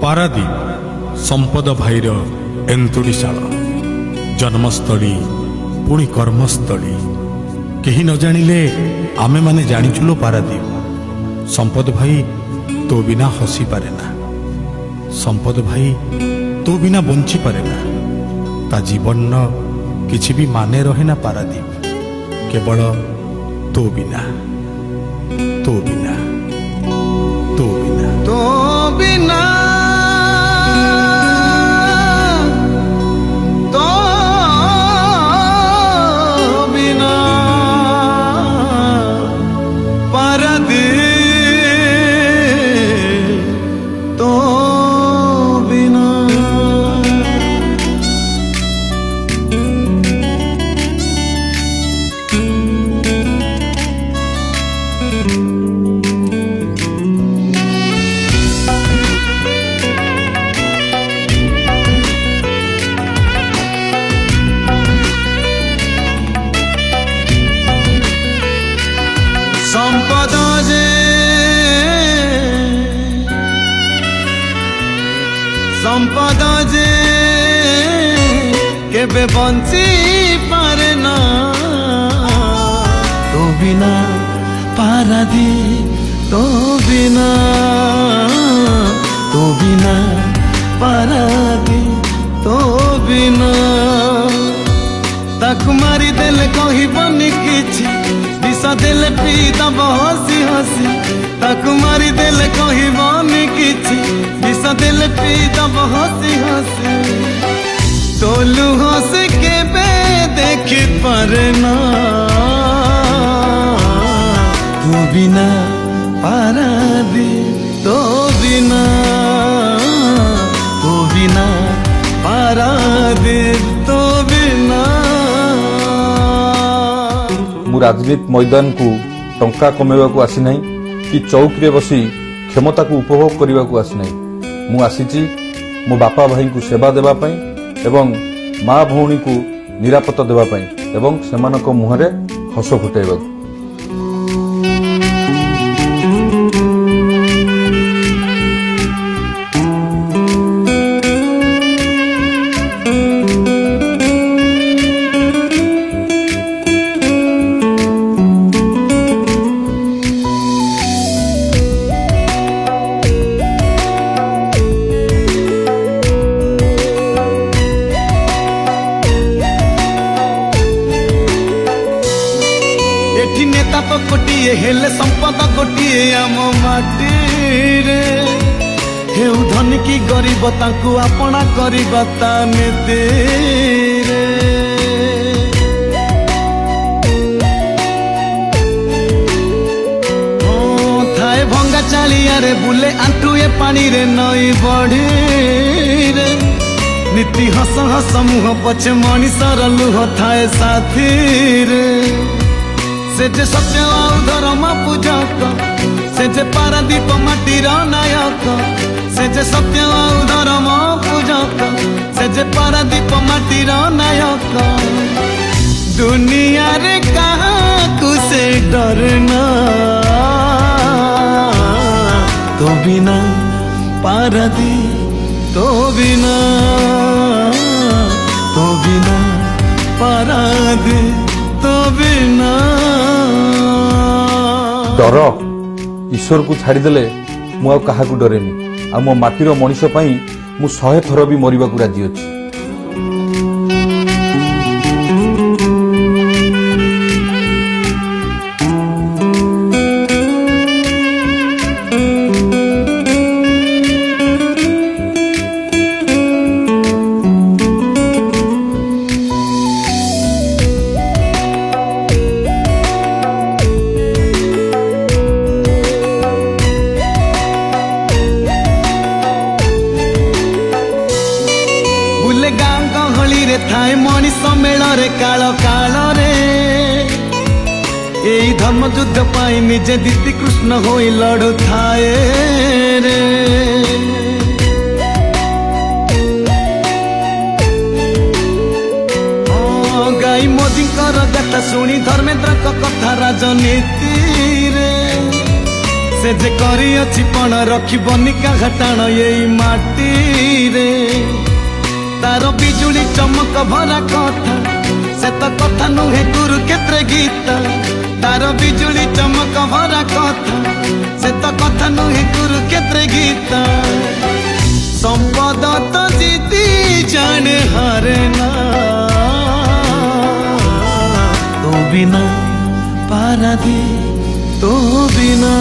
पारादीप संपद भाईर एंतुड़ीशाल जन्मस्थली पुणी कर्मस्थली केही न जानिले आमे माने जानिचुलो पारादीप संपद भाई तो बिना हसी पारे ना संपद भाई तो बिना बंची पारे ना ता जीवन किछि भी माने रहे ना पारादीप केवल तो बिना तो बिना तो बिना तो बिना तो बिना पारादीप तो बिना संपद जे संपद जे केबे बंची पारे ना तो बिना पारादीप तो बिना पारादीप तो बिना ताकू मारी देले कहबनी किछि विष देले पी दब हसी हसी ताकू मारी देले कहबनी किछि विष देले पी दब हसी हसी तोलू हसी केबे देखि पारे ना तू बिना पारादीप तो बिना पारादीप तो बिना मु राजनीति मैदान को टंका कमेवा को आसी नहीं कि चौकी बसी क्षमता को उपभोग करने को आसी नहीं मु आसीची मो बापा भाई को सेवा देवा पई एवं माँ भौणी को निरापत्ता देवा पई एवं सेमानक मुहरे हस फुटाइबा एठी नेता तो गोटिए हेले संपद गोटिए आम माटी रे हेउ धनी की गरीब ताकू अपना करिबा ता नीति रे थाए भंगा चालिया रे बुले आंटुए पानी रे नई बढ़ी रे नीति हस हस मुह पछे मनीषर लुह थाए साथी रे से जे सत्य आउ धर्म पूजक से जे पारादीप माटीर नायक से जे सत्य आउ धर्म पूजक से जे पारादीप माटीर नायक दुनिया रे काहाकू से डरना तो बिना पारादीप तो बिना पारादीप तो बिना डर ईश्वर को छाड़देले मु क्या डरेनी आ मो माटीर मनीष पई मु 100 थर भी मरिबा को राजी अछि। गाँ गहली रे थाए मनीष मेल रे काल काल रे एई धर्म युद्ध पाई निजे दीदी कृष्ण होई लड़ु थाए रे गाई मोदी गाथा शुणी धर्मेन्द्र कथा राजनीति रे से जे करी अछि पण रखिबनी काहा टाण एई माटी रे तार बिजुली चमक भरा कथा से तो कथा नुहे कुरुक्षेत्र गीत तार बिजुली चमक भरा कथा से तो कथा नुहे कुरुक्षेत्र गीत संपद तो जीती जाने हारे ना तो बिना पारादी तो बिना